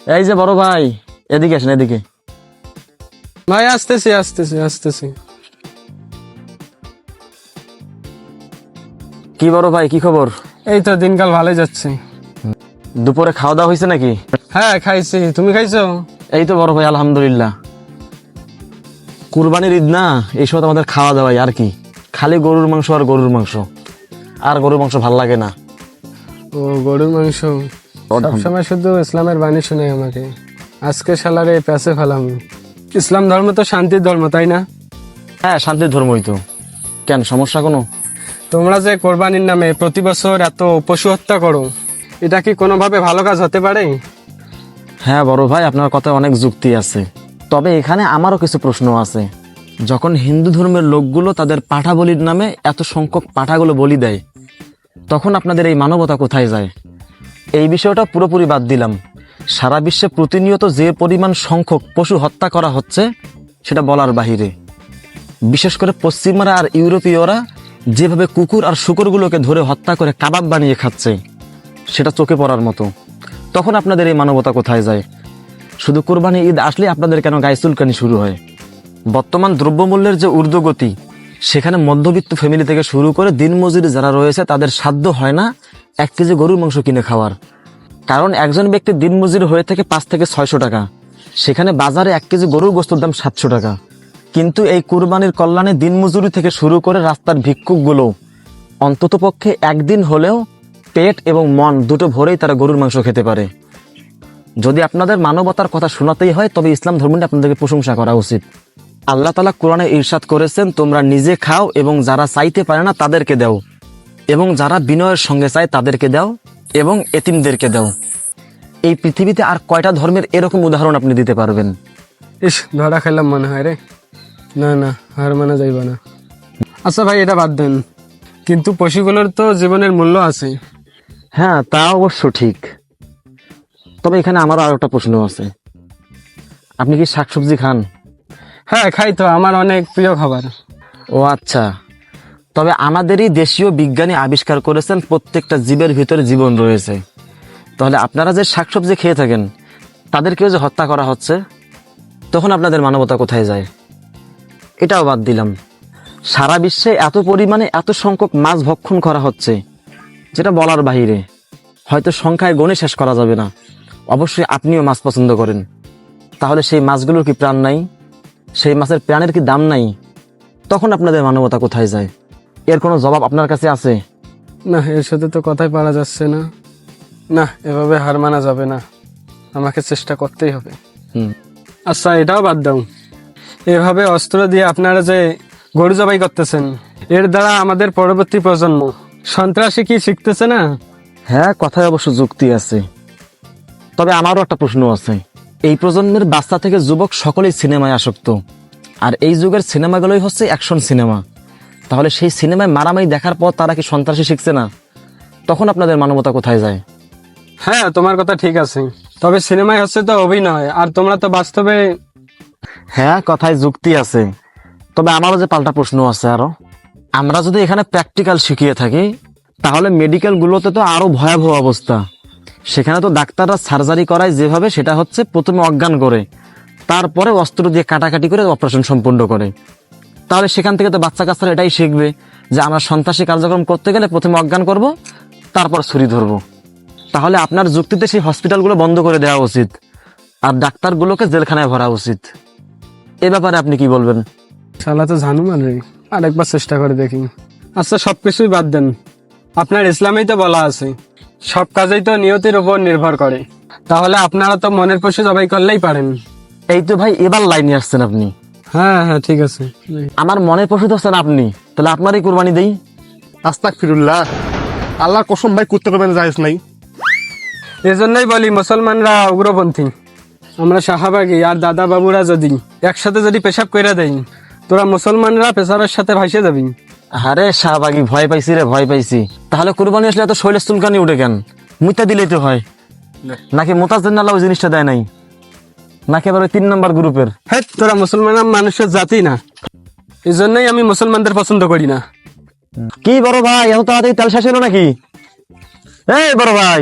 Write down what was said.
এই যে বড় ভাই, এদিকে আসেন, এদিকে। ভাই আসতেছি আসতেছি আসতেছি। কি বড় ভাই, কি খবর? এই তো দিনকাল ভালোই যাচ্ছে। দুপুরে খাওয়া দাওয়া হয়েছে নাকি? হ্যাঁ খাইছি, তুমি খাইছো? এই তো বড় ভাই, আলহামদুলিল্লাহ। কুরবানির ঈদ না, এই সময় আমাদের খাওয়া দাওয়াই আর কি, খালি গরুর মাংস আর গরুর মাংস। আর গরুর মাংস ভাল লাগে না। ও গরুর মাংস, সবসময় শুধু ইসলামের বাণী শুনে আমাকে। আজকে শালারে প্যাসে ফেলাম। ইসলাম ধর্ম তো শান্তির ধর্ম, তাই না? হ্যাঁ, শান্তির ধর্মই তো। কেন, সমস্যা কোনো? তোমরা যে কোরবানির নামে প্রতি বছর এত পশু হত্যা করো, এটা কি কোনোভাবে ভালো কাজ হতে পারে? হ্যাঁ বড় ভাই, আপনার কথায় অনেক যুক্তি আছে, তবে এখানে আমারও কিছু প্রশ্ন আছে। যখন হিন্দু ধর্মের লোকগুলো তাদের পাঠা বলির নামে এত সংখ্যক পাঠাগুলো বলি দেয়, তখন আপনাদের এই মানবতা কোথায় যায়? এই বিষয়টা পুরোপুরি বাদ দিলাম। সারা বিশ্বে প্রতিনিয়ত যে পরিমাণ সংখ্যক পশু হত্যা করা হচ্ছে, সেটা বলার বাহিরে। বিশেষ করে পশ্চিমারা আর ইউরোপীয়রা যেভাবে কুকুর আর শূকরগুলোকে ধরে হত্যা করে কাবাব বানিয়ে খাচ্ছে, সেটা চোখে পড়ার মতো। তখন আপনাদের এই মানবতা কোথায় যায়? শুধু কোরবানি ঈদ আসলে আপনাদের কেন গায়ে চুলকানি শুরু হয়? বর্তমান দ্রব্যমূল্যের যে ঊর্ধ্বগতি, সেখানে মধ্যবিত্ত ফ্যামিলি থেকে শুরু করে দিনমজুরি যারা রয়েছে, তাদের সাধ্য হয় না 1 কেজি গরুর মাংস কিনে খাওয়ার। কারণ একজন ব্যক্তি দিনমজুরি হয়ে থেকে 5 থেকে 600 টাকা, সেখানে বাজারে 1 কেজি গরুর গোস্তের দাম 700 টাকা। কিন্তু এই কুরবানির কল্যাণে দিনমজুরি থেকে শুরু করে রাস্তার ভিক্ষুকগুলো অন্ততপক্ষে একদিন হলেও পেট এবং মন দুটো ভরেই তারা গরুর মাংস খেতে পারে। যদি আপনাদের মানবতার কথা শোনাতেই হয়, তবে ইসলাম ধর্মটি আপনাদেরকে প্রশংসা করা উচিত। আল্লাহ তাআলা কোরআনে ইরশাদ করেছেন, তোমরা নিজে খাও এবং যারা চাইতে পারে না তাদেরকে দাও, এবং যারা বিনয়ের সঙ্গে চায় তাদেরকে দাও, এবং এতিমদেরকে দাও। এই পৃথিবীতে আর কয়টা ধর্মের এরকম উদাহরণ আপনি দিতে পারবেন? ইস, ধরা খেলাম মনে হয় রে। না না, হার মানা যাইব না। আচ্ছা ভাই, এটা বাদ দেন, কিন্তু পশুগুলোর তো জীবনের মূল্য আছে। হ্যাঁ, তা অবশ্য ঠিক। তবে এখানে আমারও আরো একটা প্রশ্ন আছে। আপনি কি শাকসবজি খান? হ্যাঁ খাই তো, আমার অনেক প্রিয় খাবার। ও আচ্ছা। তবে আমাদেরই দেশীয় বিজ্ঞানী আবিষ্কার করেছেন প্রত্যেকটা জীবের ভিতরে জীবন রয়েছে। তাহলে আপনারা যে শাকসবজি খেয়ে থাকেন, তাদেরকেও যে হত্যা করা হচ্ছে, তখন আপনাদের মানবতা কোথায় যায়? এটাও বাদ দিলাম। সারা বিশ্বে এত পরিমাণে এত সংখ্যক মাছ ভক্ষণ করা হচ্ছে, যেটা বলার বাহিরে। হয়তো সংখ্যায় গণে শেষ করা যাবে না। অবশ্যই আপনিও মাছ পছন্দ করেন, তাহলে সেই মাছগুলোর কি প্রাণ নাই? সেই মাছের প্রাণের কি দাম নাই? তখন আপনাদের মানবতা কোথায় যায়? এর কোনো জবাব আপনার কাছে আছে? না, এর সাথে তো কথাই পারা যাচ্ছে না। না, এভাবে হার মানা যাবে না, আমাকে চেষ্টা করতেই হবে। আচ্ছা এটাও বাদ দাও, এভাবে অস্ত্র দিয়ে আপনারা যে গরু জবাই করতেছেন, এর দ্বারা আমাদের পরবর্তী প্রজন্ম সন্ত্রাসী কি শিখতেছে না? হ্যাঁ, কথায় অবশ্য যুক্তি আছে। তবে আমারও একটা প্রশ্ন আছে। এই প্রজন্মের বাচ্চা থেকে যুবক সকলেই সিনেমায় আসক্ত, আর এই যুগের সিনেমাগুলোই হচ্ছে অ্যাকশন সিনেমা। তাহলে সেই সিনেমায় মারামারি দেখার পর তারা কি সন্ত্রাসী শিখছে না? তখন আপনাদের মানবতা কোথায় যায়? হ্যাঁ তোমার কথা ঠিক আছে, তবে সিনেমায় হচ্ছে তো অভিনয়, আর তোমরা তো বাস্তবে। হ্যাঁ, কথায় যুক্তি আছে। তবে আমারও যে পাল্টা প্রশ্ন আছে আরো। আমরা যদি এখানে প্র্যাকটিক্যাল শিখিয়ে থাকি, তাহলে মেডিকেল গুলোতে তো আরো ভয়াবহ অবস্থা। সেখানে তো ডাক্তাররা সার্জারি করায় যেভাবে, সেটা হচ্ছে প্রথমে অজ্ঞান করে, তারপরে অস্ত্র দিয়ে কাটাকাটি করে অপারেশন সম্পন্ন করে। তাহলে সেখান থেকে তো বাচ্চা কাচ্চারা এটাই শিখবে যে আমরা সন্ত্রাসী কার্যক্রম করতে গেলে প্রথমে অজ্ঞান করব, তারপর ছুরি ধরবো। তাহলে আপনার যুক্তিতে সেই হসপিটালগুলো বন্ধ করে দেওয়া উচিত, আর ডাক্তারগুলোকে জেলখানায় ভরা উচিত। এ ব্যাপারে আপনি কি বলবেন? শালা তো জানু মানে, আর একবার চেষ্টা করে দেখি। আচ্ছা সবকিছুই বাদ দেন, আপনার ইসলামেই তো বলা আছে সব কাজেই তো নিয়তির উপর নির্ভর করে। তাহলে আপনারা তো মনের পশু জবাই করলেই পারেন। এই তো ভাই, এবার লাইনে আসছেন আপনি। হ্যাঁ হ্যাঁ ঠিক আছে। আমার মনের পশু তো হচ্ছেন আপনি, তাহলে আপনারই কুরবানি দেই। আস্তাগফিরুল্লাহ, আল্লাহর কসম ভাই, করতে পারবেন জায়েজ নাই। এজন্যই বলি মুসলমানরা উগ্রপন্থী। আমরা শাহাবাগী আর দাদা বাবুরা যদি একসাথে যদি পেশাব কইরা দেই, তোরা মুসলমানরা পেশাবের সাথে ভাসে যাবি। আরে শাহবাগি, ভয় পাইছি রে, ভয় পাইছি। তাহলে কুরবানি আসলে এত শৈলের চুলকানি উঠে কেন? মুইতা দিলেই তো হয়। নাকি মোতাজের নালা ওই জিনিসটা দেয় নাই? নাকি আবার ওই 3 নম্বর গ্রুপের? হ্যাঁ, তোরা মুসলমান মানুষের জাতি না, এই জন্যই আমি মুসলমানদের পছন্দ করি না। কি বড় ভাই, এত তাড়াতাড়ি তেল শেষ হলো নাকি? এই বড় ভাই,